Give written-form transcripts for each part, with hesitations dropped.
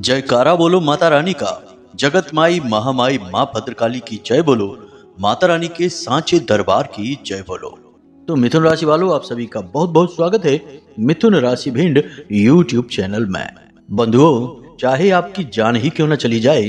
जयकारा बोलो माता रानी का। जगत माई महामाई माँ भद्रकाली की जय बोलो। माता रानी के सांचे दरबार की जय बोलो। तो मिथुन राशि वालों, आप सभी का बहुत बहुत स्वागत है मिथुन राशि भिंड यूट्यूब चैनल में। बंधुओं, चाहे आपकी जान ही क्यों न चली जाए,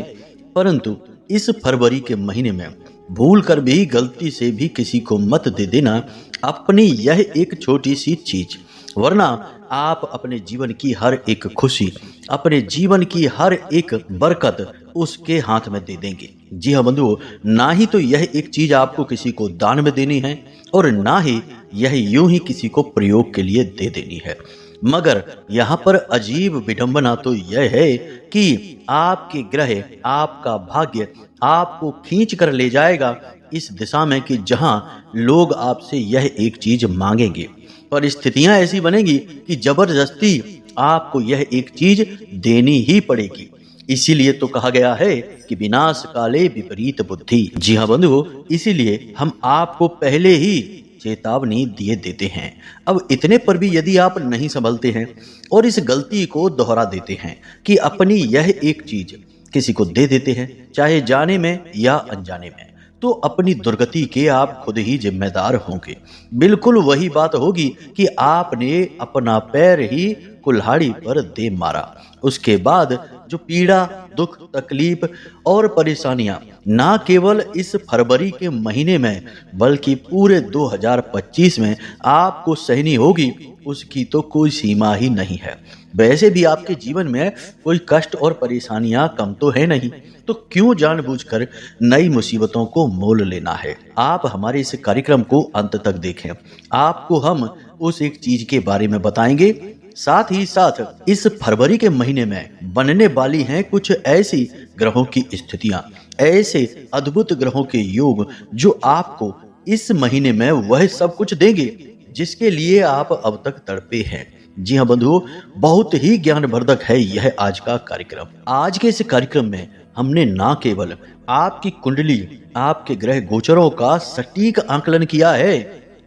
परंतु इस फरवरी के महीने में भूल कर भी गलती से भी किसी को मत दे देना अपनी यह एक छोटी सी चीज, वरना आप अपने जीवन की हर एक खुशी, अपने जीवन की हर एक बरकत उसके हाथ में दे देंगे। जी हाँ बंधुओं, ना ही तो यह एक चीज आपको किसी को दान में देनी है और ना ही यह यूं ही किसी को प्रयोग के लिए दे देनी है। मगर यहाँ पर अजीब विडंबना तो यह है कि आपके ग्रह, आपका भाग्य आपको खींच कर ले जाएगा इस दिशा में कि जहां लोग आपसे यह एक चीज मांगेंगे, पर स्थितियां ऐसी बनेगी कि जबरदस्ती आपको यह एक चीज देनी ही पड़ेगी। इसीलिए तो कहा गया है कि विनाश काले विपरीत बुद्धि। जी हाँ बंधुओं, इसीलिए हम आपको पहले ही चेतावनी दिए देते हैं। अब इतने पर भी यदि आप नहीं संभलते हैं और इस गलती को दोहरा देते हैं कि अपनी यह एक चीज किसी को दे देते हैं, चाहे जाने में या अनजाने में, तो अपनी दुर्गति के आप खुद ही जिम्मेदार होंगे। बिल्कुल वही बात होगी कि आपने अपना पैर ही कुल्हाड़ी पर दे मारा। उसके बाद जो पीड़ा, दुख, तकलीफ और परेशानियां ना केवल इस फरवरी के महीने में बल्कि पूरे 2025 में आपको सहनी होगी, उसकी तो कोई सीमा ही नहीं है। वैसे भी आपके जीवन में कोई कष्ट और परेशानियां कम तो है नहीं, तो क्यों जानबूझकर नई मुसीबतों को मोल लेना है। आप हमारे इस कार्यक्रम को अंत तक देखें, आपको हम उस एक चीज के बारे में बताएंगे। साथ ही साथ इस फरवरी के महीने में बनने वाली हैं कुछ ऐसी ग्रहों की स्थितियां, ऐसे अद्भुत ग्रहों के योग जो आपको इस महीने में वह सब कुछ देंगे जिसके लिए आप अब तक तड़पे हैं। जी हाँ बंधुओं, बहुत ही ज्ञानवर्धक है यह आज का कार्यक्रम। आज के इस कार्यक्रम में हमने ना केवल आपकी कुंडली, आपके ग्रह गोचरों का सटीक आकलन किया है,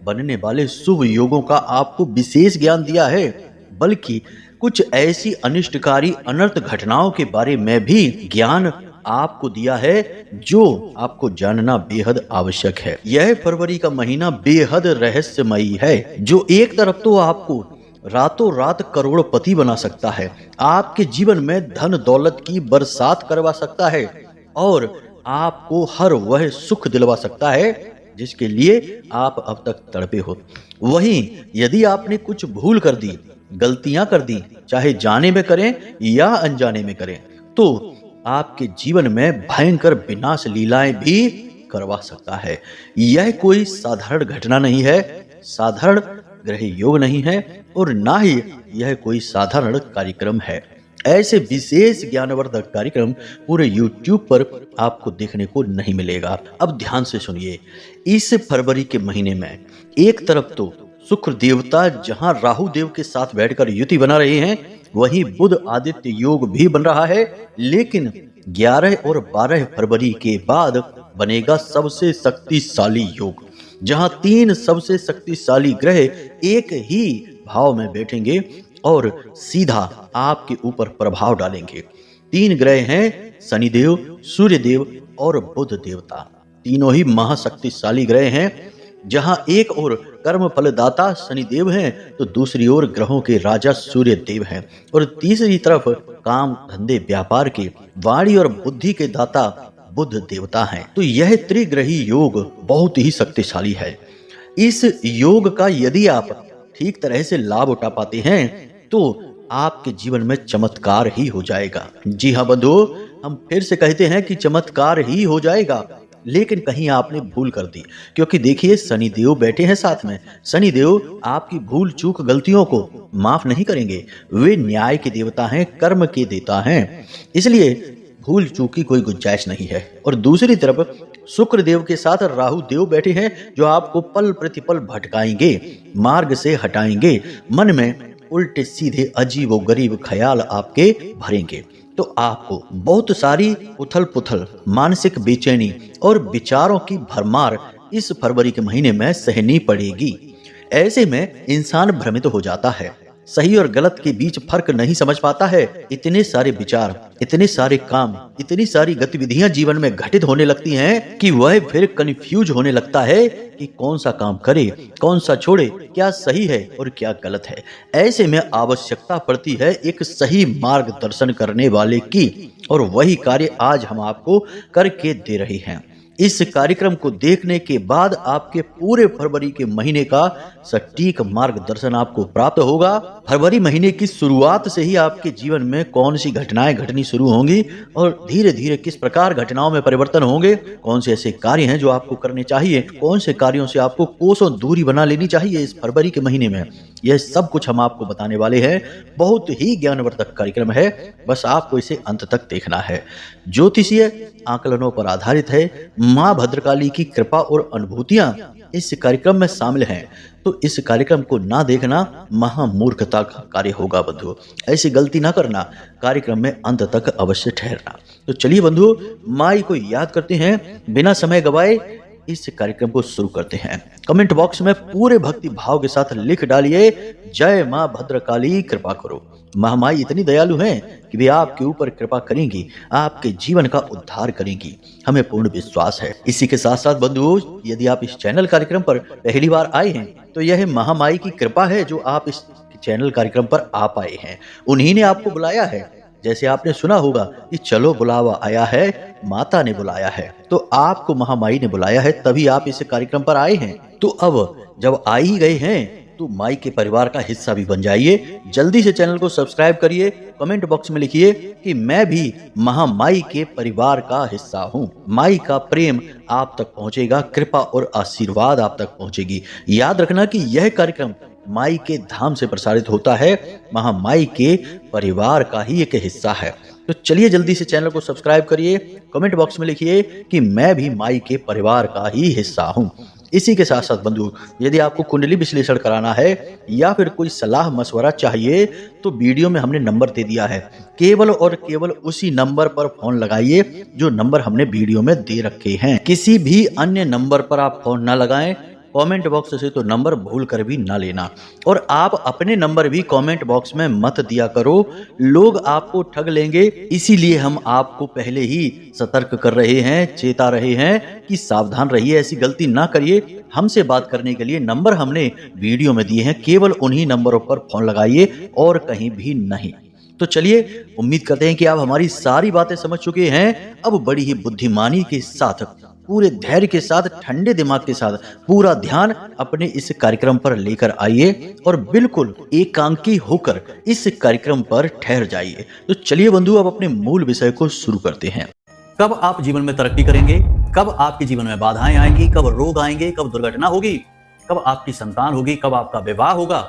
बनने वाले शुभ योगों का आपको विशेष ज्ञान दिया है, बल्कि कुछ ऐसी अनिष्टकारी अनर्थ घटनाओं के बारे में भी ज्ञान आपको दिया है जो आपको जानना बेहद आवश्यक है। यह फरवरी का महीना बेहद रहस्यमयी है, जो एक तरफ तो आपको रातों रात करोड़पति बना सकता है, आपके जीवन में धन दौलत की बरसात करवा सकता है और आपको हर वह सुख दिलवा सकता है जिसके लिए आप अब तक तड़पे हो। वहीं यदि आपने कुछ भूल कर दी, गलतियां कर दी, चाहे जाने में करें या अनजाने में करें, तो आपके जीवन में भयंकर विनाश लीलाएं भी करवा सकता है। यह कोई साधारण घटना नहीं है, साधारण ग्रह योग नहीं है और ना ही यह कोई साधारण कार्यक्रम है। ऐसे विशेष ज्ञानवर्धक कार्यक्रम पूरे YouTube पर आपको देखने को नहीं मिलेगा। अब ध्यान से सुनिए, इस फरवरी के महीने में एक तरफ तो शुक्र देवता जहां राहु देव के साथ बैठकर युति बना रहे हैं, वहीं बुध आदित्य योग भी बन रहा है, लेकिन 11 और 12 फरवरी के बाद बनेगा सबसे शक्तिशाली योग, जहां 3 सबसे शक्तिशाली ग्रह एक ही भाव में बैठेंगे और सीधा आपके ऊपर प्रभाव डालेंगे। 3 ग्रह हैं शनिदेव, सूर्यदेव और बुध देवता। तीनों ही महाशक्तिशाली ग्रह हैं, जहां एक और कर्म फलदाता शनिदेव हैं तो दूसरी ओर ग्रहों के राजा सूर्य देव हैं और तीसरी तरफ काम धंधे व्यापार के, वाणी और बुद्धि के दाता बुध देवता हैं। तो यह त्रिग्रही योग बहुत ही शक्तिशाली है। इस योग का यदि आप ठीक तरह से लाभ उठा पाते हैं तो आपके जीवन में चमत्कार ही हो जाएगा। जी हाँ बंधुओं, हम फिर से कहते हैं कि चमत्कार ही हो जाएगा, लेकिन कहीं आपने भूल कर दी, क्योंकि देखिए शनिदेव बैठे हैं साथ में। शनिदेव आपकी भूल चूक गलतियों को माफ नहीं करेंगे, वे न्याय के देवता हैं, कर्म के देवता हैं, इसलिए भूल चूक की कोई गुंजाइश नहीं है। और दूसरी तरफ शुक्र देव के साथ राहु देव बैठे हैं, जो आपको पल प्रतिपल भटकाएंगे, मार्ग से हटाएंगे, मन में उल्टे सीधे अजीब और गरीब ख्याल आपके भरेंगे, तो आपको बहुत सारी उथल पुथल, मानसिक बेचैनी और विचारों की भरमार इस फरवरी के महीने में सहनी पड़ेगी। ऐसे में इंसान भ्रमित हो जाता है, सही और गलत के बीच फर्क नहीं समझ पाता है, इतने सारे विचार, इतने सारे काम, इतनी सारी गतिविधियां जीवन में घटित होने लगती हैं कि वह फिर कंफ्यूज होने लगता है कि कौन सा काम करे, कौन सा छोड़े, क्या सही है और क्या गलत है। ऐसे में आवश्यकता पड़ती है एक सही मार्गदर्शन करने वाले की, और वही कार्य आज हम आपको करके दे रहे हैं। इस कार्यक्रम को देखने के बाद आपके पूरे फरवरी के महीने का सटीक मार्गदर्शन आपको प्राप्त होगा। फरवरी महीने की शुरुआत से ही आपके जीवन में कौन सी घटनाएं घटनी शुरू होंगी और धीरे धीरे किस प्रकार घटनाओं में परिवर्तन होंगे, कौन से ऐसे कार्य हैं जो आपको करने चाहिए, कौन से कार्यों से आपको कोसों दूरी बना लेनी चाहिए इस फरवरी के महीने में, यह सब कुछ हम आपको बताने वाले हैं। बहुत ही ज्ञानवर्धक कार्यक्रम है, बस आपको इसे अंत तक देखना है। ज्योतिषीय आकलनों पर आधारित है। मां भद्रकाली की कृपा और अनुभूतियां इस कार्यक्रम में शामिल हैं, तो इस कार्यक्रम को ना देखना महामूर्खता का कार्य होगा बंधु। ऐसी गलती ना करना, कार्यक्रम में अंत तक अवश्य ठहरना। तो चलिए बंधु, माई को याद करते हैं, बिना समय गवाए इस कार्यक्रम को शुरू करते हैं। कमेंट बॉक्स में पूरे भक्ति भाव के साथ लिख डालिए, जय मां भद्रकाली कृपा करो। महामाई इतनी दयालु हैं कि वे आपके ऊपर कृपा करेंगी, आपके जीवन का उद्धार करेंगी, हमें पूर्ण विश्वास है। इसी के साथ साथ बंधुओं, यदि आप इस चैनल कार्यक्रम पर पहली बार आए हैं तो यह महामाई की कृपा है जो आप इस चैनल कार्यक्रम पर आ पाए हैं। उन्हीं ने आपको बुलाया है। जैसे आपने सुना होगा कि चलो बुलावा आया है, माता ने बुलाया है, तो आपको महामाई ने बुलाया है, तभी आप इस कार्यक्रम पर आए हैं। तो अब जब आ ही गए हैं तो माई के परिवार का हिस्सा भी बन जाइए। जल्दी से चैनल को सब्सक्राइब करिए, कमेंट बॉक्स में लिखिए कि मैं भी महामाई के परिवार का हिस्सा हूँ। माई का प्रेम आप तक पहुंचेगा, कृपा और आशीर्वाद आप तक पहुंचेगी। याद रखना कि यह कार्यक्रम माई के धाम से प्रसारित होता है, महामाई के परिवार का ही एक हिस्सा है। तो चलिए जल्दी से चैनल को सब्सक्राइब करिए, कमेंट बॉक्स में लिखिए कि मैं भी माई के परिवार का ही हिस्सा हूँ। इसी के साथ साथ बंधु, यदि आपको कुंडली विश्लेषण कराना है या फिर कोई सलाह मशवरा चाहिए तो वीडियो में हमने नंबर दे दिया है, केवल और केवल उसी नंबर पर फोन लगाइए जो नंबर हमने वीडियो में दे रखे हैं। किसी भी अन्य नंबर पर आप फोन ना लगाएं। कमेंट बॉक्स से तो नंबर भूल कर भी ना लेना, और आप अपने नंबर भी कमेंट बॉक्स में मत दिया करो, लोग आपको ठग लेंगे। इसीलिए हम आपको पहले ही सतर्क कर रहे हैं, चेता रहे हैं कि सावधान रहिए, ऐसी गलती ना करिए। हमसे बात करने के लिए नंबर हमने वीडियो में दिए हैं, केवल उन्हीं नंबरों पर फोन लगाइए और कहीं भी नहीं। तो चलिए, उम्मीद करते हैं कि आप हमारी सारी बातें समझ चुके हैं। अब बड़ी ही बुद्धिमानी के साथ, पूरे धैर्य के साथ, ठंडे दिमाग के साथ पूरा ध्यान अपने इस कार्यक्रम पर लेकर आइए और बिल्कुल एकांकी होकर इस कार्यक्रम पर ठहर जाइए। तो चलिए बंधु, अब अपने मूल विषय को शुरू करते हैं। कब आप जीवन में तरक्की करेंगे, कब आपके जीवन में बाधाएं आएंगी, कब रोग आएंगे, कब दुर्घटना होगी, कब आपकी संतान होगी, कब आपका विवाह होगा,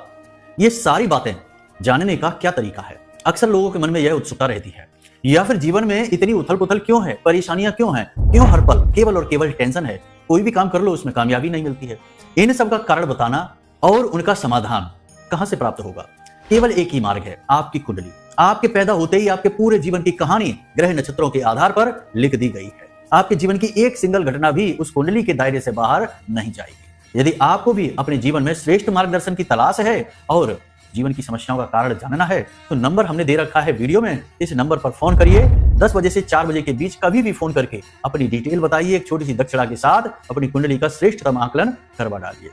ये सारी बातें जानने का क्या तरीका है? अक्सर लोगों के मन में यह उत्सुकता रहती है। या फिर जीवन में इतनी उथल पुथल क्यों है, परेशानियां क्यों हैं, क्यों हर पल केवल और केवल टेंशन है, कोई भी काम कर लो उसमें कामयाबी नहीं मिलती है। इन सब का कारण बताना और उनका समाधान कहां से प्राप्त होगा? केवल एक ही मार्ग है, आपकी कुंडली। आपके पैदा होते ही आपके पूरे जीवन की कहानी ग्रह नक्षत्रों के आधार पर लिख दी गई है। आपके जीवन की एक सिंगल घटना भी उस कुंडली के दायरे से बाहर नहीं जाएगी। यदि आपको भी अपने जीवन में श्रेष्ठ मार्गदर्शन की तलाश है और जीवन की समस्याओं का कारण जानना है, तो नंबर हमने दे रखा है वीडियो में। इस नंबर पर फोन करिए। 10 बजे से 4 बजे के बीच कभी भी फोन करके अपनी डिटेल बताइए। एक छोटी सी दक्षिणा के साथ अपनी कुंडली का श्रेष्ठतम आकलन करवा डालिए।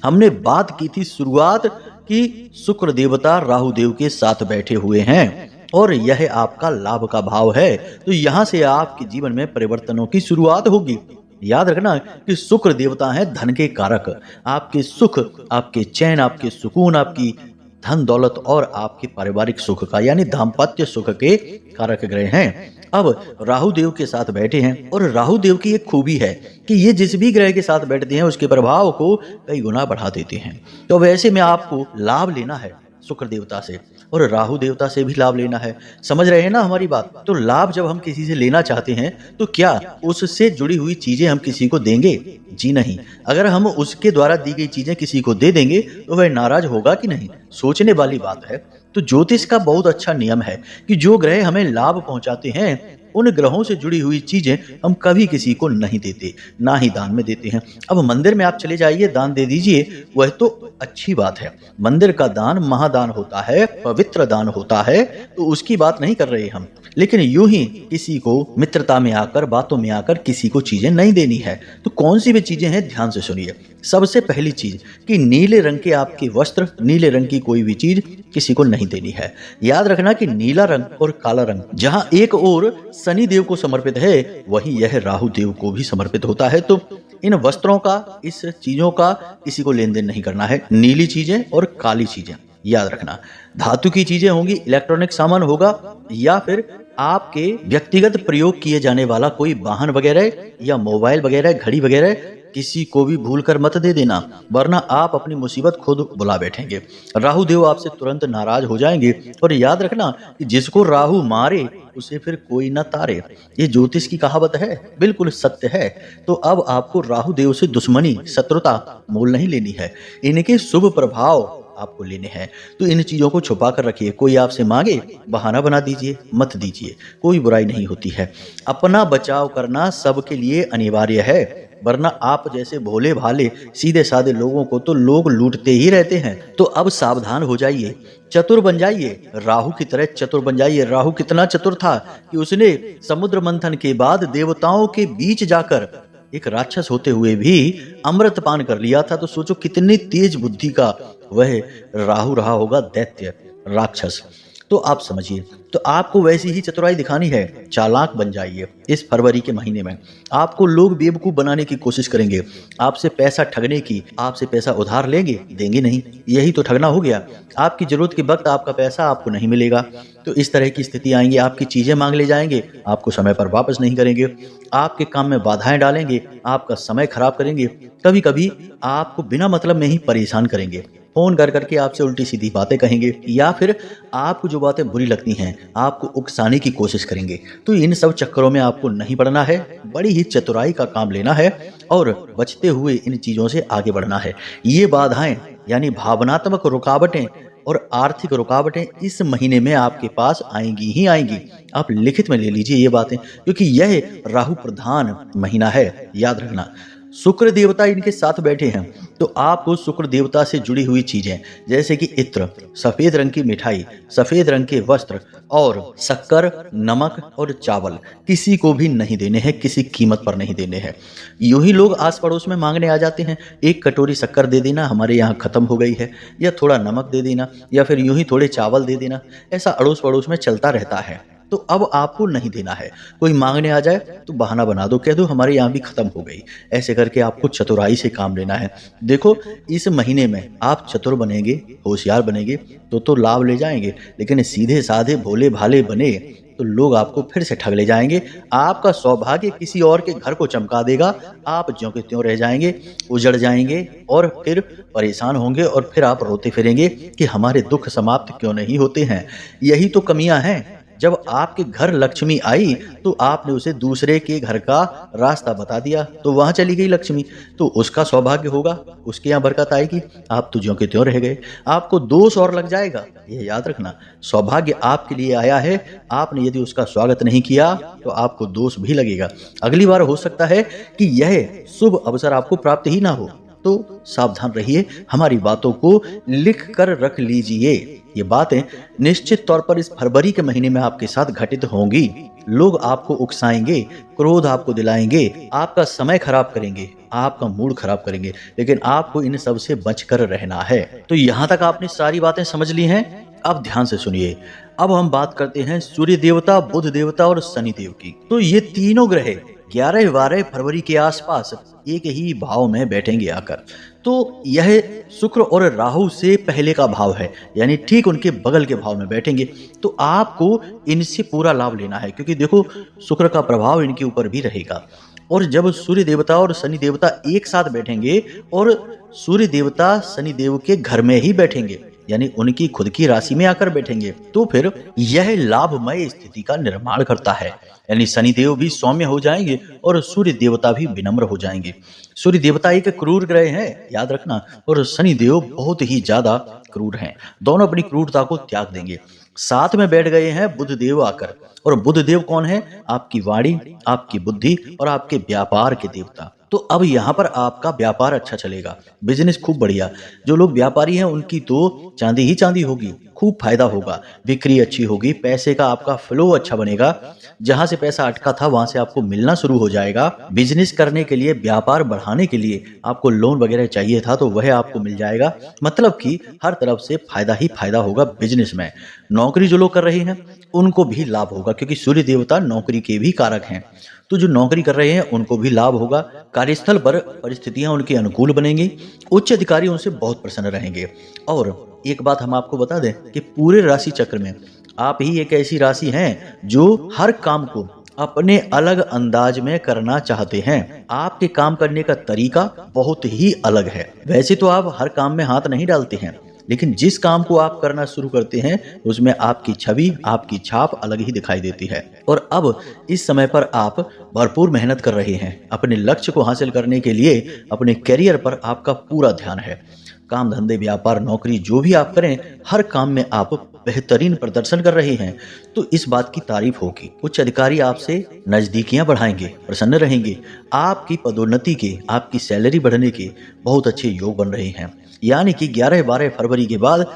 हमने बात की थी शुरुआत कि शुक्र देवता राहु देव के साथ बैठे हुए हैं और यह आपका लाभ का भाव है, तो यहाँ से आपके जीवन में परिवर्तनों की शुरुआत होगी। याद रखना कि शुक्र देवता है धन के कारक, आपके सुख, आपके चैन, आपके सुकून, आपकी धन दौलत और आपके पारिवारिक सुख का यानी दाम्पत्य सुख के कारक ग्रह हैं। अब राहु देव के साथ बैठे हैं और राहु देव की एक खूबी है कि ये जिस भी ग्रह के साथ बैठते हैं उसके प्रभाव को कई गुना बढ़ा देते हैं। तो वैसे में आपको लाभ लेना है शुक्र देवता से और राहु देवता से भी लाभ लेना है। समझ रहे हैं ना हमारी बात? तो लाभ जब हम किसी से लेना चाहते हैं तो क्या उससे जुड़ी हुई चीजें हम किसी को देंगे? जी नहीं। अगर हम उसके द्वारा दी गई चीजें किसी को दे देंगे तो वह नाराज होगा कि नहीं? सोचने वाली बात है। तो ज्योतिष का बहुत अच्छा नियम है कि जो ग्रह हमें लाभ पहुंचाते हैं उन ग्रहों से जुड़ी हुई चीजें हम कभी किसी को नहीं देते, ना ही दान में देते हैं। अब मंदिर में आप चले जाइए, दान दे दीजिए, वह तो अच्छी बात है। मंदिर का दान महादान होता है, पवित्र दान होता है, तो उसकी बात नहीं कर रहे हम। लेकिन यूं ही किसी को मित्रता में आकर, बातों में आकर किसी को चीजें नहीं देनी है। तो कौन सी भी चीजें हैं, ध्यान से सुनिए। सबसे पहली चीज कि नीले रंग के आपके वस्त्र, नीले रंग की कोई भी चीज किसी को नहीं देनी है। याद रखना कि नीला रंग और काला रंग जहां एक ओर शनि देव को समर्पित है, वहीं यह राहु देव को भी समर्पित होता है। तो इन वस्त्रों का, इस चीजों का किसी को लेन देन नहीं करना है। नीली चीजें और काली चीजें याद रखना। धातु की चीजें होंगी, इलेक्ट्रॉनिक सामान होगा, या फिर आपके व्यक्तिगत प्रयोग किए जाने वाला कोई वाहन वगैरह या मोबाइल वगैरह, घड़ी वगैरह किसी को भी भूल कर मत दे देना, वरना आप अपनी मुसीबत खुद बुला बैठेंगे। राहु देव आपसे तुरंत नाराज हो जाएंगे। और याद रखना कि जिसको राहु मारे उसे फिर कोई न तारे, ये ज्योतिष की कहावत है, बिल्कुल सत्य है। तो अब आपको राहु देव से दुश्मनी, शत्रुता मोल नहीं लेनी है, इनके शुभ प्रभाव आपको लेने हैं। तो इन चीजों को छुपा कर रखिए। कोई आपसे मांगे, बहाना बना दीजिए, मत दीजिए, कोई बुराई नहीं होती है। अपना बचाव करना सबके लिए अनिवार्य है, वरना आप जैसे भोले भाले सीधे साधे लोगों को तो लोग लूटते ही रहते हैं। तो अब सावधान हो जाइए, चतुर बन जाइए, राहु की तरह चतुर बन जाइए। राहु कितना चतुर था कि उसने समुद्र मंथन के बाद देवताओं के बीच जाकर एक राक्षस होते हुए भी अमृत पान कर लिया था। तो सोचो कितनी तेज बुद्धि का वह राहु रहा होगा, दैत्य राक्षस। तो आप समझिए, तो आपको वैसी ही चतुराई दिखानी है, चालाक बन जाइए। इस फरवरी के महीने में आपको लोग बेवकूफ बनाने की कोशिश करेंगे, आपसे पैसा ठगने की, आपसे पैसा उधार लेंगे, देंगे नहीं, यही तो ठगना हो गया। आपकी जरूरत के वक्त आपका पैसा आपको नहीं मिलेगा। तो इस तरह की स्थिति आएंगी, आपकी चीजें मांग ले जाएंगे, आपको समय पर वापस नहीं करेंगे, आपके काम में बाधाएं डालेंगे, आपका समय खराब करेंगे, कभी कभी आपको बिना मतलब में ही परेशान करेंगे, फोन कर करके आपसे उल्टी सीधी बातें कहेंगे, या फिर आपको जो बातें बुरी लगती हैं आपको उकसाने की कोशिश करेंगे। तो इन सब चक्करों में आपको नहीं पड़ना है, बड़ी ही चतुराई का काम लेना है और बचते हुए इन चीजों से आगे बढ़ना है। ये बाधाएं यानी भावनात्मक रुकावटें और आर्थिक रुकावटें इस महीने में आपके पास आएंगी ही आएंगी। आप लिखित में ले लीजिए ये बातें, क्योंकि यह राहु प्रधान महीना है। याद रखना, शुक्र देवता इनके साथ बैठे हैं। तो आपको शुक्र देवता से जुड़ी हुई चीजें जैसे कि इत्र, सफेद रंग की मिठाई, सफेद रंग के वस्त्र और शक्कर, नमक और चावल किसी को भी नहीं देने हैं, किसी कीमत पर नहीं देने हैं। यूं ही लोग आस पड़ोस में मांगने आ जाते हैं, एक कटोरी शक्कर दे देना, हमारे यहाँ खत्म हो गई है, या थोड़ा नमक दे देना, या फिर यूं ही थोड़े चावल दे देना। ऐसा अड़ोस पड़ोस में चलता रहता है। तो अब आपको नहीं देना है। कोई मांगने आ जाए तो बहाना बना दो, कह दो हमारे यहाँ भी खत्म हो गई। ऐसे करके आपको चतुराई से काम लेना है। देखो, इस महीने में आप चतुर बनेंगे, होशियार बनेंगे तो लाभ ले जाएंगे, लेकिन सीधे साधे भोले भाले बने तो लोग आपको फिर से ठग ले जाएंगे। आपका सौभाग्य किसी और के घर को चमका देगा, आप ज्यों के त्यों रह जाएंगे, उजड़ जाएंगे और फिर परेशान होंगे, और फिर आप रोते फिरेंगे कि हमारे दुख समाप्त क्यों नहीं होते हैं। यही तो कमियां हैं। जब आपके घर लक्ष्मी आई तो आपने उसे दूसरे के घर का रास्ता बता दिया, तो वहां चली गई लक्ष्मी, तो उसका सौभाग्य होगा, उसके यहाँ बरकत आएगी, आप तो ज्यों के त्यों रह गए। आपको दोष और लग जाएगा, ये याद रखना। सौभाग्य आपके लिए आया है, आपने यदि उसका स्वागत नहीं किया तो आपको दोष भी लगेगा। अगली बार हो सकता है कि यह शुभ अवसर आपको प्राप्त ही ना हो। तो सावधान रहिए, हमारी बातों को लिख कर रख लीजिए। ये बातें निश्चित तौर पर इस फरवरी के महीने में आपके साथ घटित होंगी। लोग आपको उकसाएंगे, क्रोध आपको दिलाएंगे, आपका समय खराब करेंगे, आपका मूड खराब करेंगे, लेकिन आपको इन सब से बचकर रहना है। तो यहाँ तक आपने सारी बातें समझ ली हैं। अब ध्यान से सुनिए। अब हम बात करते हैं सूर्य देवता, बुध देवता और शनि देव की। तो ये तीनों ग्रह 11-12 फरवरी के आसपास एक ही भाव में बैठेंगे आकर। तो यह शुक्र और राहु से पहले का भाव है, यानी ठीक उनके बगल के भाव में बैठेंगे। तो आपको इनसे पूरा लाभ लेना है, क्योंकि देखो शुक्र का प्रभाव इनके ऊपर भी रहेगा। और जब सूर्य देवता और शनि देवता एक साथ बैठेंगे और सूर्य देवता शनि देव के घर में ही बैठेंगे, यानी उनकी खुद की राशि में आकर बैठेंगे, तो फिर यह लाभमय स्थिति का निर्माण करता है। यानी शनिदेव भी सौम्य हो जाएंगे और सूर्य देवता भी विनम्र हो जाएंगे। सूर्य देवता एक क्रूर ग्रह है, याद रखना, और शनिदेव बहुत ही ज्यादा क्रूर हैं। दोनों अपनी क्रूरता को त्याग देंगे। साथ में बैठ गए हैं बुध देव आकर, और बुध देव कौन है? आपकी वाणी, आपकी बुद्धि और आपके व्यापार के देवता। तो अब यहाँ पर आपका व्यापार अच्छा चलेगा, बिजनेस खूब बढ़िया। जो लोग व्यापारी हैं उनकी तो चांदी ही चांदी होगी, खूब फायदा होगा, बिक्री अच्छी होगी, पैसे का आपका फ्लो अच्छा बनेगा। जहां से पैसा अटका था वहां से आपको मिलना शुरू हो जाएगा। बिजनेस करने के लिए, व्यापार बढ़ाने के लिए आपको लोन वगैरह चाहिए था तो वह आपको मिल जाएगा। मतलब कि हर तरफ से फायदा ही फायदा होगा बिजनेस में। नौकरी जो लोग कर रहे हैं उनको भी लाभ होगा, क्योंकि सूर्य देवता नौकरी के भी कारक हैं। तो जो नौकरी कर रहे हैं उनको भी लाभ होगा। कार्यस्थल पर परिस्थितियां उनके अनुकूल बनेंगी। उच्च अधिकारी उनसे बहुत प्रसन्न रहेंगे। और एक बात हम आपको बता दें कि पूरे राशि चक्र में आप ही एक ऐसी राशि हैं जो हर काम को अपने अलग अंदाज में करना चाहते हैं। आपके काम करने का तरीका बहुत ही अलग है। वैसे तो आप हर काम में हाथ नहीं डालते हैं, लेकिन जिस काम को आप करना शुरू करते हैं उसमें आपकी छवि, आपकी छाप अलग ही दिखाई देती है। और अब इस समय पर आप भरपूर मेहनत कर रहे हैं। अपने लक्ष्य को हासिल करने के लिए अपने करियर पर आपका पूरा ध्यान है। काम धंधे, व्यापार, नौकरी जो भी आप करें, हर काम में आप बेहतरीन प्रदर्शन कर रहे हैं, तो इस बात की तारीफ होगी। उच्च अधिकारी आपसे नजदीकियां बढ़ाएंगे, प्रसन्न रहेंगे। आपकी पदोन्नति के, आपकी सैलरी बढ़ने के बहुत अच्छे योग बन रहे हैं। यानी कि 11-12 फरवरी के बाद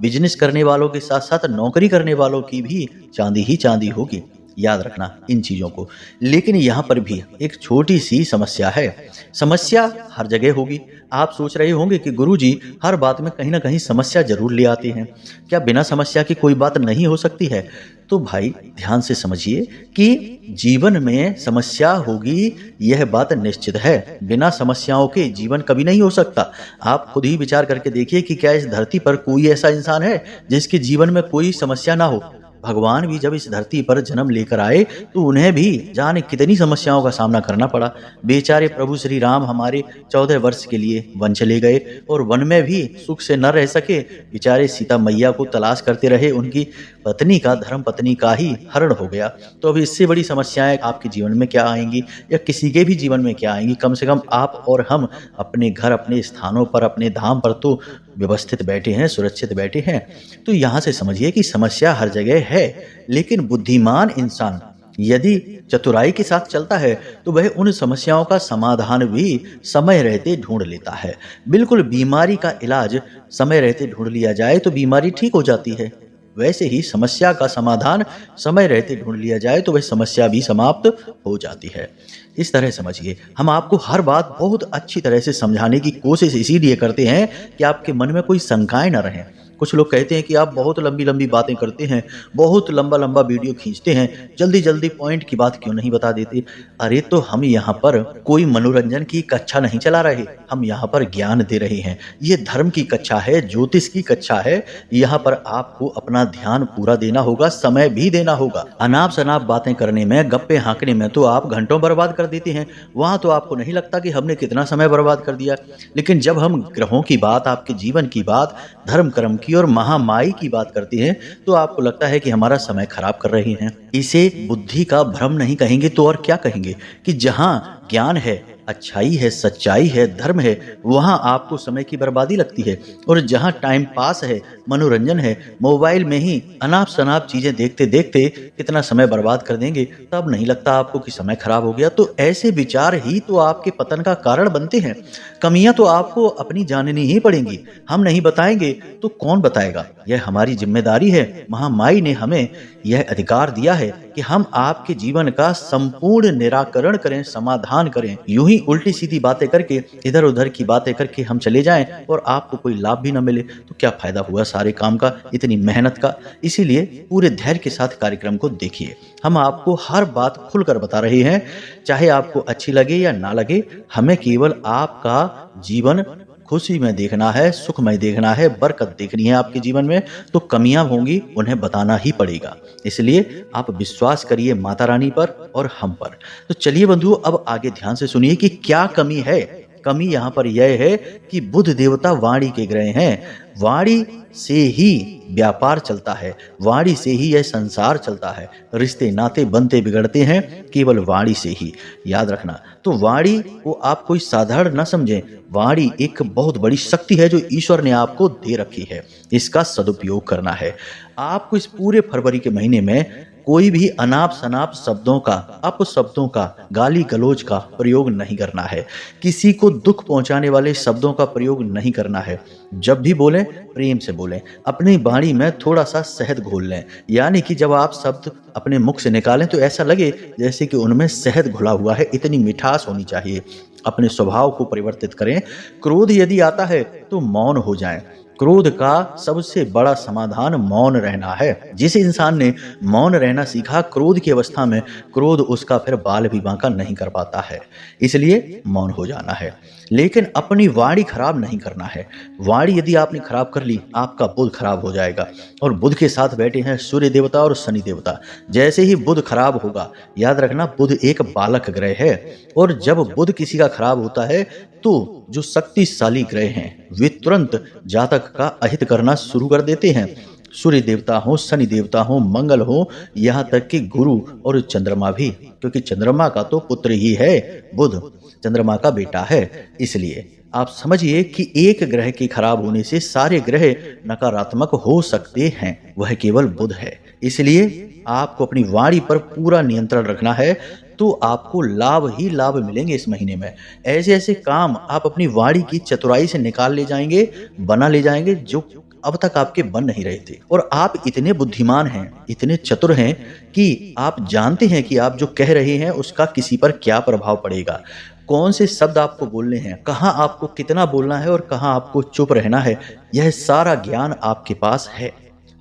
बिजनेस करने वालों के साथ साथ नौकरी करने वालों की भी चांदी ही चांदी होगी। याद रखना इन चीजों को। लेकिन यहाँ पर भी एक छोटी सी समस्या है। समस्या हर जगह होगी। आप सोच रहे होंगे कि गुरुजी हर बात में कहीं ना कहीं समस्या जरूर ले आते हैं, क्या बिना समस्या की कोई बात नहीं हो सकती है? तो भाई ध्यान से समझिए कि जीवन में समस्या होगी, यह बात निश्चित है। बिना समस्याओं के जीवन कभी नहीं हो सकता। आप खुद ही विचार करके देखिए कि क्या इस धरती पर कोई ऐसा इंसान है जिसके जीवन में कोई समस्या ना हो। भगवान भी जब इस धरती पर जन्म लेकर आए तो उन्हें भी जाने कितनी समस्याओं का सामना करना पड़ा। बेचारे प्रभु श्री राम हमारे 14 वर्ष के लिए वन चले गए और वन में भी सुख से न रह सके। बेचारे सीता मैया को तलाश करते रहे, उनकी पत्नी का, धर्म पत्नी का ही हरण हो गया। तो अब इससे बड़ी समस्याएं आपके जीवन में क्या आएंगी या किसी के भी जीवन में क्या आएंगी? कम से कम आप और हम अपने घर, अपने स्थानों पर, अपने धाम पर तो व्यवस्थित बैठे हैं, सुरक्षित बैठे हैं। तो यहाँ से समझिए कि समस्या हर जगह है, लेकिन बुद्धिमान इंसान यदि चतुराई के साथ चलता है तो वह उन समस्याओं का समाधान भी समय रहते ढूंढ लेता है। बिल्कुल बीमारी का इलाज समय रहते ढूंढ लिया जाए तो बीमारी ठीक हो जाती है, वैसे ही समस्या का समाधान समय रहते ढूंढ लिया जाए तो वह समस्या भी समाप्त हो जाती है। इस तरह समझिए, हम आपको हर बात बहुत अच्छी तरह से समझाने की कोशिश इसीलिए करते हैं कि आपके मन में कोई शंकाएं न रहें। कुछ लोग कहते हैं कि आप बहुत लंबी लंबी बातें करते हैं, बहुत लंबा लंबा वीडियो खींचते हैं, जल्दी जल्दी पॉइंट की बात क्यों नहीं बता देते? अरे तो हम यहाँ पर कोई मनोरंजन की कक्षा नहीं चला रहे, हम यहाँ पर ज्ञान दे रहे हैं। ये धर्म की कक्षा है, ज्योतिष की कक्षा है। यहाँ पर आपको अपना ध्यान पूरा देना होगा, समय भी देना होगा। अनाप शनाप बातें करने में, गप्पे हाँकने में तो आप घंटों बर्बाद कर देते हैं। वहां तो आपको नहीं लगता कि हमने कितना समय बर्बाद कर दिया। लेकिन जब हम ग्रहों की बात, आपके जीवन की बात, धर्म कर्म की और महामाई की बात करते हैं तो आपको लगता है कि हमारा समय खराब कर रहे हैं। इसे बुद्धि का भ्रम नहीं कहेंगे तो और क्या कहेंगे? कि जहां ज्ञान है, अच्छाई है, सच्चाई है, धर्म है, वहां आपको समय की बर्बादी लगती है। और जहां टाइम पास है, मनोरंजन है, मोबाइल में ही अनाप शनाप चीजें देखते देखते कितना समय बर्बाद कर देंगे, तब नहीं लगता आपको कि समय खराब हो गया। तो ऐसे विचार ही तो आपके पतन का कारण बनते हैं। कमियां तो आपको अपनी जाननी ही पड़ेंगी। हम नहीं बताएंगे तो कौन बताएगा? यह हमारी जिम्मेदारी है। महामाई ने हमें यह अधिकार दिया है कि हम आपके जीवन का संपूर्ण निराकरण करें, समाधान करें। यूं ही उल्टी सीधी बातें करके, इधर उधर की बातें करके हम चले जाएं और आपको कोई लाभ भी न मिले तो क्या फायदा हुआ सारे काम का, इतनी मेहनत का? इसीलिए पूरे धैर्य के साथ कार्यक्रम को देखिए। हम आपको हर बात खुलकर बता रहे हैं, चाहे आपको अच्छी लगे या ना लगे। हमें केवल आपका जीवन खुशी में देखना है, सुखमय देखना है, बरकत देखनी है आपके जीवन में। तो कमियां होंगी, उन्हें बताना ही पड़ेगा। इसलिए आप विश्वास करिए माता रानी पर और हम पर। तो चलिए बंधुओं, अब आगे ध्यान से सुनिए कि क्या कमी है। कमी यहाँ पर यह है कि बुध देवता वाणी के ग्रह हैं। वाणी से ही व्यापार चलता है, वाणी से ही यह संसार चलता है। रिश्ते नाते बनते बिगड़ते हैं केवल वाणी से ही, याद रखना। तो वाणी को आप कोई साधारण न समझें। वाणी एक बहुत बड़ी शक्ति है जो ईश्वर ने आपको दे रखी है, इसका सदुपयोग करना है। आपको इस पूरे फरवरी के महीने में कोई भी अनाप शनाप शब्दों का, अपशब्दों का, गाली गलौज का प्रयोग नहीं करना है। किसी को दुख पहुंचाने वाले शब्दों का प्रयोग नहीं करना है। जब भी बोलें प्रेम से बोलें। अपनी वाणी में थोड़ा सा शहद घोल लें, यानी कि जब आप शब्द अपने मुख से निकालें तो ऐसा लगे जैसे कि उनमें शहद घुला हुआ है, इतनी मिठास होनी चाहिए। अपने स्वभाव को परिवर्तित करें। क्रोध यदि आता है तो मौन हो जाएं। क्रोध का सबसे बड़ा समाधान मौन रहना है। जिस इंसान ने मौन रहना सीखा, क्रोध की अवस्था में क्रोध उसका फिर बाल भी बांका नहीं कर पाता है। इसलिए मौन हो जाना है, लेकिन अपनी वाणी खराब नहीं करना है। वाणी यदि आपने खराब कर ली, आपका बुध खराब हो जाएगा। और बुध के साथ बैठे हैं सूर्य देवता और शनि देवता। जैसे ही बुध खराब होगा, याद रखना बुध एक बालक ग्रह है, और जब बुध किसी का खराब होता है तो जो शक्तिशाली ग्रह हैं वे तुरंत जातक का अहित करना शुरू कर देते हैं। सूर्य देवता हो, शनि देवता हो, मंगल हो, यहाँ तक कि गुरु और चंद्रमा भी, क्योंकि चंद्रमा का तो पुत्र ही है बुध, चंद्रमा का बेटा है। इसलिए आप समझिए कि एक ग्रह के खराब होने से सारे ग्रह नकारात्मक हो सकते हैं, वह केवल बुध है। इसलिए आपको अपनी वाणी पर पूरा नियंत्रण रखना है, तो आपको लाभ ही लाभ मिलेंगे इस महीने में। ऐसे ऐसे काम आप अपनी वाणी की चतुराई से निकाल ले जाएंगे, बना ले जाएंगे, जो अब तक आपके बन नहीं रहे थे। और आप इतने बुद्धिमान हैं, इतने चतुर हैं कि आप जानते हैं कि आप जो कह रहे हैं उसका किसी पर क्या प्रभाव पड़ेगा, कौन से शब्द आपको बोलने हैं, कहाँ आपको कितना बोलना है और कहाँ आपको चुप रहना है। यह सारा ज्ञान आपके पास है।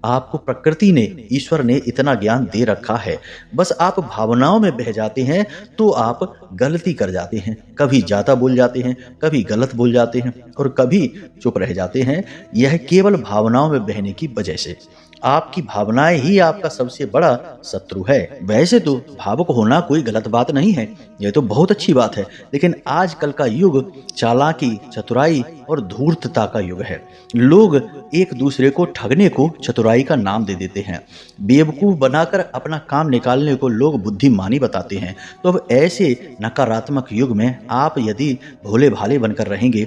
आपको प्रकृति ने, ईश्वर ने इतना ज्ञान दे रखा है। बस आप भावनाओं में बह जाते हैं तो आप गलती कर जाते हैं। कभी ज्यादा बोल जाते हैं, कभी गलत बोल जाते हैं और कभी चुप रह जाते हैं। यह केवल भावनाओं में बहने की वजह से। आपकी भावनाएं ही आपका सबसे बड़ा शत्रु है। वैसे तो भावुक होना कोई गलत बात नहीं है, यह तो बहुत अच्छी बात है। लेकिन आजकल का युग चालाकी, चतुराई और धूर्तता का युग है। लोग एक दूसरे को ठगने को चतुराई का नाम दे देते हैं। बेवकूफ बनाकर अपना काम निकालने को लोग बुद्धिमानी बताते हैं। तो अब ऐसे नकारात्मक युग में आप यदि भोले भाले बनकर रहेंगे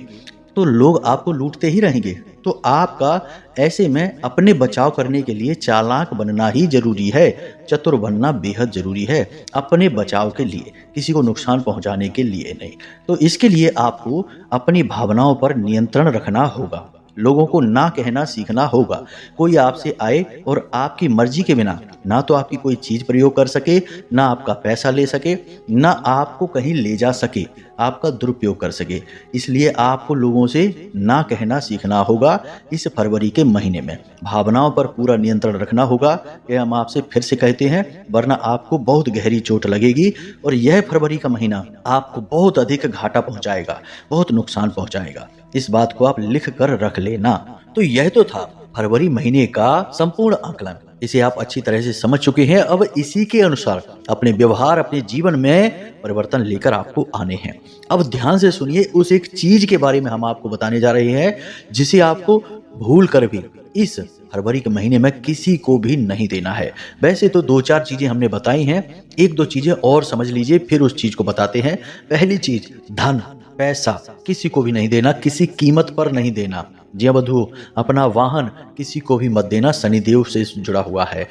तो लोग आपको लूटते ही रहेंगे। तो आपका ऐसे में अपने बचाव करने के लिए चालाक बनना ही जरूरी है, चतुर बनना बेहद जरूरी है, अपने बचाव के लिए, किसी को नुकसान पहुंचाने के लिए नहीं। तो इसके लिए आपको अपनी भावनाओं पर नियंत्रण रखना होगा। लोगों को ना कहना सीखना होगा। कोई आपसे आए और आपकी मर्जी के बिना ना तो आपकी कोई चीज प्रयोग कर सके, ना आपका पैसा ले सके, ना आपको कहीं ले जा सके, आपका दुरुपयोग कर सके। इसलिए आपको लोगों से ना कहना सीखना होगा। इस फरवरी के महीने में भावनाओं पर पूरा नियंत्रण रखना होगा। यह हम आपसे फिर से कहते हैं, वरना आपको बहुत गहरी चोट लगेगी और यह फरवरी का महीना आपको बहुत अधिक घाटा पहुंचाएगा, बहुत नुकसान पहुंचाएगा। इस बात को आप लिख कर रख लेना। तो यह तो था फरवरी महीने का संपूर्ण आकलन। इसे आप अच्छी तरह से समझ चुके हैं। अब इसी के अनुसार अपने व्यवहार, अपने जीवन में परिवर्तन लेकर आपको आने हैं। अब ध्यान से सुनिए, उस एक चीज के बारे में हम आपको बताने जा रहे हैं जिसे आपको भूल कर भी इस फरवरी के महीने में किसी को भी नहीं देना है। वैसे तो 2-4 चीजें हमने बताई हैं, 1-2 चीजें और समझ लीजिए, फिर उस चीज को बताते हैं। पहली चीज, धन, पैसा किसी को भी नहीं देना, किसी कीमत पर नहीं देना। जी बंधु, अपना वाहन किसी को भी मत देना, शनिदेव से जुड़ा हुआ है।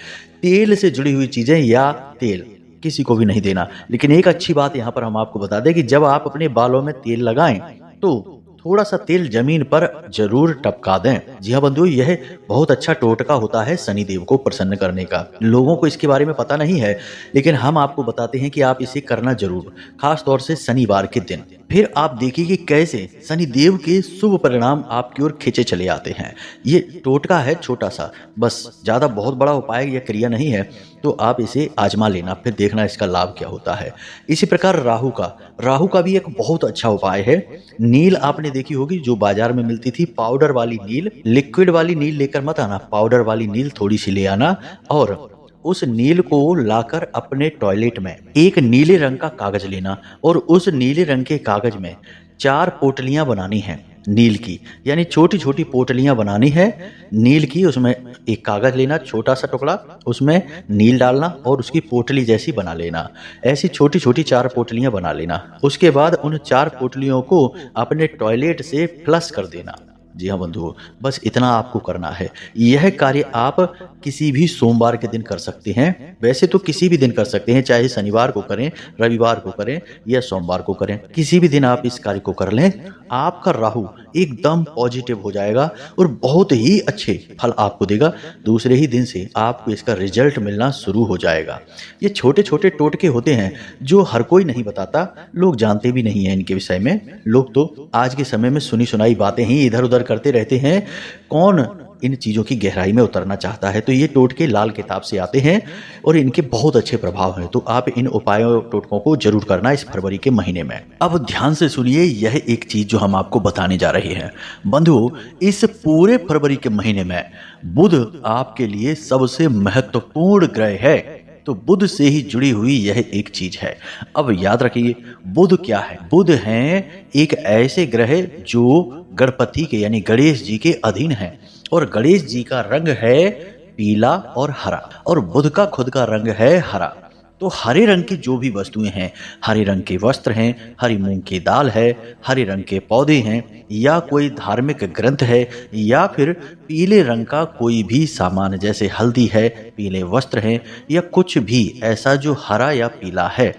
तेल से जुड़ी हुई चीजें या तेल किसी को भी नहीं देना। लेकिन एक अच्छी बात यहाँ पर हम आपको बता दें कि जब आप अपने बालों में तेल लगाएं तो थोड़ा सा तेल जमीन पर जरूर टपका दें। जी हाँ बंधु, यह बहुत अच्छा टोटका होता है शनिदेव को प्रसन्न करने का। लोगों को इसके बारे में पता नहीं है, लेकिन हम आपको बताते हैं कि आप इसे करना जरूर, खास तौर से शनिवार के दिन। फिर आप देखिए कि कैसे शनिदेव के शुभ परिणाम आपकी ओर खींचे चले आते हैं। ये टोटका है छोटा सा, बस ज्यादा बहुत बड़ा उपाय या क्रिया नहीं है। तो आप इसे आजमा लेना, फिर देखना इसका लाभ क्या होता है। इसी प्रकार राहु का भी एक बहुत अच्छा उपाय है। नील आपने देखी होगी, जो बाजार में मिलती थी, पाउडर वाली नील, लिक्विड वाली नील लेकर मत आना, पाउडर वाली नील थोड़ी सी ले आना। और उस नील को लाकर अपने टॉयलेट में एक नीले रंग का कागज लेना और उस नीले रंग के कागज में 4 पोटलियां बनानी हैं नील की, यानी छोटी छोटी पोटलियां बनानी है नील की। उसमें एक कागज लेना, छोटा सा टुकड़ा, उसमें नील डालना और उसकी पोटली जैसी बना लेना। ऐसी छोटी छोटी 4 पोटलियां बना लेना। उसके बाद उन 4 पोटलियों को अपने टॉयलेट से फ्लश कर देना। जी हाँ बंधुओं, बस इतना आपको करना है। यह कार्य आप किसी भी सोमवार के दिन कर सकते हैं। वैसे तो किसी भी दिन कर सकते हैं, चाहे शनिवार को करें, रविवार को करें या सोमवार को करें। किसी भी दिन आप इस कार्य को कर लें, आपका राहु एकदम पॉजिटिव हो जाएगा और बहुत ही अच्छे फल आपको देगा। दूसरे ही दिन से आपको इसका रिजल्ट मिलना शुरू हो जाएगा। ये छोटे छोटे टोटके होते हैं जो हर कोई नहीं बताता, लोग जानते भी नहीं हैं इनके विषय में। लोग तो आज के समय में सुनी सुनाई बातें ही इधर उधर करते रहते हैं, कौन इन चीज़ों की गहराई में उतरना चाहता है। तो ये टोटके लाल किताब से आते हैं और इनके बहुत अच्छे प्रभाव हैं। तो आप इन उपायों टोटकों को जरूर करना इस फरवरी के महीने में। अब ध्यान से सुनिए, यह एक चीज़ जो हम आपको बताने जा रहे हैं बंधुओं, इस पूरे फरवरी के महीने में बुध आपके लिए सबसे महत्वपूर्ण ग्रह है। तो बुध से ही जुड़ी हुई यह एक चीज है। अब याद रखिए, बुध क्या है? बुध हैं एक ऐसे ग्रह जो गणपति के यानी गणेश जी के अधीन है और गणेश जी का रंग है पीला और हरा और बुध का खुद का रंग है हरा। तो हरे रंग की जो भी वस्तुएं हैं, हरे रंग के वस्त्र हैं, हरी मूंग की दाल है, हरे रंग के पौधे हैं, या कोई धार्मिक ग्रंथ है, या फिर पीले रंग का कोई भी सामान जैसे हल्दी है, पीले वस्त्र हैं, या कुछ भी ऐसा जो हरा या पीला है,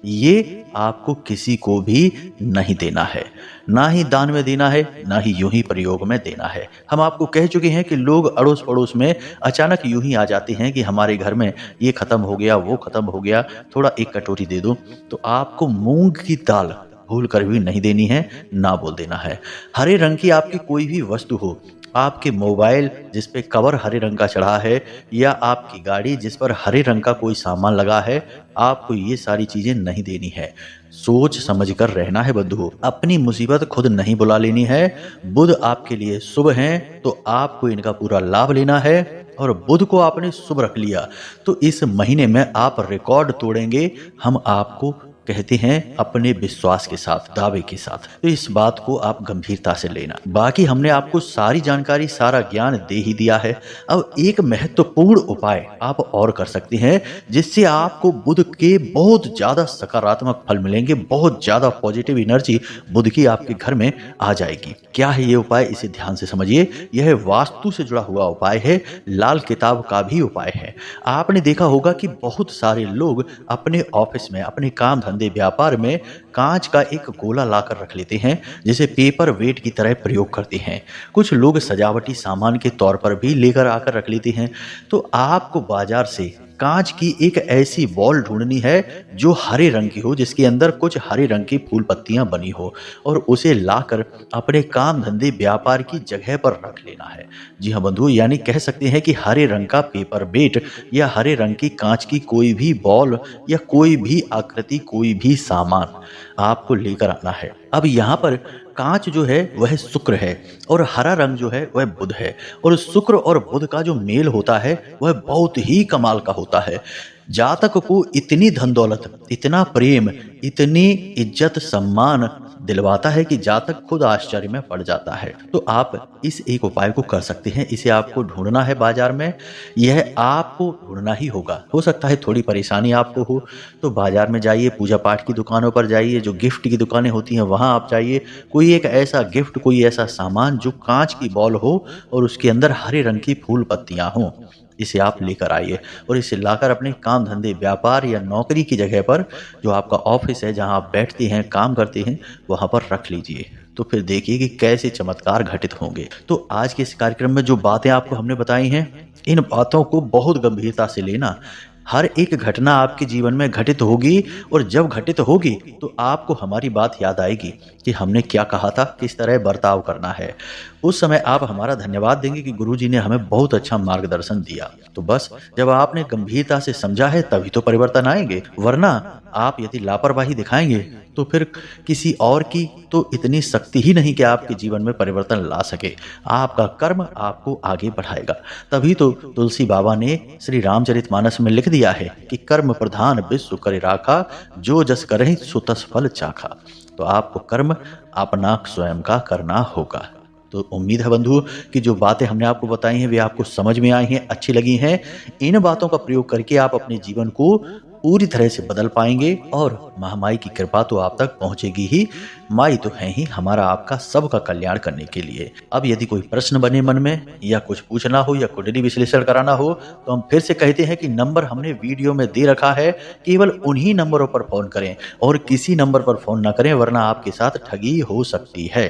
ये आपको किसी को भी नहीं देना है। ना ही दान में देना है, ना ही यूं ही प्रयोग में देना है। हम आपको कह चुके हैं कि लोग अड़ोस पड़ोस में अचानक यूं ही आ जाते हैं कि हमारे घर में ये खत्म हो गया, वो खत्म हो गया, थोड़ा एक कटोरी दे दो। तो आपको मूंग की दाल भूल कर भी नहीं देनी है, ना बोल देना है। हरे रंग की आपकी कोई भी वस्तु हो, आपके मोबाइल जिस पे कवर हरे रंग का चढ़ा है, या आपकी गाड़ी जिस पर हरे रंग का कोई सामान लगा है, आपको ये सारी चीजें नहीं देनी है। सोच समझ कर रहना है बंधुओं, अपनी मुसीबत खुद नहीं बुला लेनी है। बुध आपके लिए शुभ हैं, तो आपको इनका पूरा लाभ लेना है। और बुध को आपने शुभ रख लिया तो इस महीने में आप रिकॉर्ड तोड़ेंगे। हम आपको कहते हैं अपने विश्वास के साथ, दावे के साथ। तो इस बात को आप गंभीरता से लेना। बाकी हमने आपको सारी जानकारी, सारा ज्ञान दे ही दिया है। अब एक महत्वपूर्ण उपाय आप और कर सकते हैं जिससे आपको बुध के बहुत ज्यादा सकारात्मक फल मिलेंगे, बहुत ज्यादा पॉजिटिव एनर्जी बुध की आपके घर में आ जाएगी। क्या है ये उपाय? इसे ध्यान से समझिए। यह वास्तु से जुड़ा हुआ उपाय है, लाल किताब का भी उपाय है। आपने देखा होगा कि बहुत सारे लोग अपने ऑफिस में, अपने काम धंधे व्यापार में कांच का एक गोला लाकर रख लेते हैं, जिसे पेपर वेट की तरह प्रयोग करते हैं। कुछ लोग सजावटी सामान के तौर पर भी लेकर आकर रख लेते हैं। तो आपको बाजार से कांच की एक ऐसी बॉल ढूंढनी है जो हरे रंग की हो, जिसके अंदर कुछ हरे रंग की फूल पत्तियां बनी हो, और उसे लाकर अपने काम धंधे व्यापार की जगह पर रख लेना है। जी हाँ बंधु, यानी कह सकते हैं कि हरे रंग का पेपर वेट या हरे रंग की कांच की कोई भी बॉल या कोई भी आकृति, कोई भी सामान आपको लेकर आना है। अब यहाँ पर कांच जो है वह शुक्र है और हरा रंग जो है वह बुध है, और शुक्र और बुध का जो मेल होता है वह बहुत ही कमाल का होता है। जातक को इतनी धन दौलत, इतना प्रेम, इतनी इज्जत सम्मान दिलवाता है कि जातक खुद आश्चर्य में पड़ जाता है। तो आप इस एक उपाय को कर सकते हैं। इसे आपको ढूंढना है बाजार में, यह आपको ढूंढना ही होगा। हो सकता है थोड़ी परेशानी आपको हो तो बाजार में जाइए, पूजा पाठ की दुकानों पर जाइए, जो गिफ्ट की दुकानें होती हैं वहां आप जाइए। कोई एक ऐसा गिफ्ट, कोई ऐसा सामान जो कांच की बॉल हो और उसके अंदर हरे रंग की फूल पत्तियां हों, इसे आप लेकर आइए और इसे लाकर अपने काम धंधे व्यापार या नौकरी की जगह पर, जो आपका ऑफिस है जहां आप बैठते हैं, काम करते हैं, वहां पर रख लीजिए। तो फिर देखिए कि कैसे चमत्कार घटित होंगे। तो आज के इस कार्यक्रम में जो बातें आपको हमने बताई हैं, इन बातों को बहुत गंभीरता से लेना। हर एक घटना आपके जीवन में घटित होगी, और जब घटित होगी तो आपको हमारी बात याद आएगी कि हमने क्या कहा था, किस तरह बर्ताव करना है। उस समय आप हमारा धन्यवाद देंगे कि गुरुजी ने हमें बहुत अच्छा मार्गदर्शन दिया। तो बस जब आपने गंभीरता से समझा है तभी तो परिवर्तन आएंगे, वरना आप यदि लापरवाही दिखाएंगे तो फिर किसी और की तो इतनी शक्ति ही नहीं कि आपके जीवन में परिवर्तन ला सके। आपका कर्म आपको आगे बढ़ाएगा। तभी तो तुलसी बाबा ने श्री रामचरितमानस में लिख दिया दिया है कि कर्म प्रधान विश्व करे राखा, जो जस करहि सो तस फल चाखा। तो आपको कर्म अपना स्वयं का करना होगा। तो उम्मीद है बंधु कि जो बातें हमने आपको बताई हैं वे आपको समझ में आई हैं, अच्छी लगी हैं। इन बातों का प्रयोग करके आप अपने जीवन को पूरी तरह से बदल पाएंगे और महामाई की कृपा तो आप तक पहुंचेगी ही। माई तो है ही हमारा आपका सबका कल्याण करने के लिए। अब यदि कोई प्रश्न बने मन में या कुछ पूछना हो या कुंडली विश्लेषण कराना हो तो हम फिर से कहते हैं कि नंबर हमने वीडियो में दे रखा है, केवल उन्हीं नंबरों पर फोन करें और किसी नंबर पर फोन ना करें, वरना आपके साथ ठगी हो सकती है।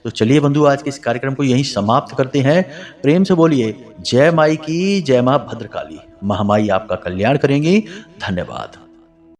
तो चलिए बंधु, आज के इस कार्यक्रम को यहीं समाप्त करते हैं। प्रेम से बोलिए जय माई की, जय मां भद्रकाली। महामाई आपका कल्याण करेंगी। धन्यवाद।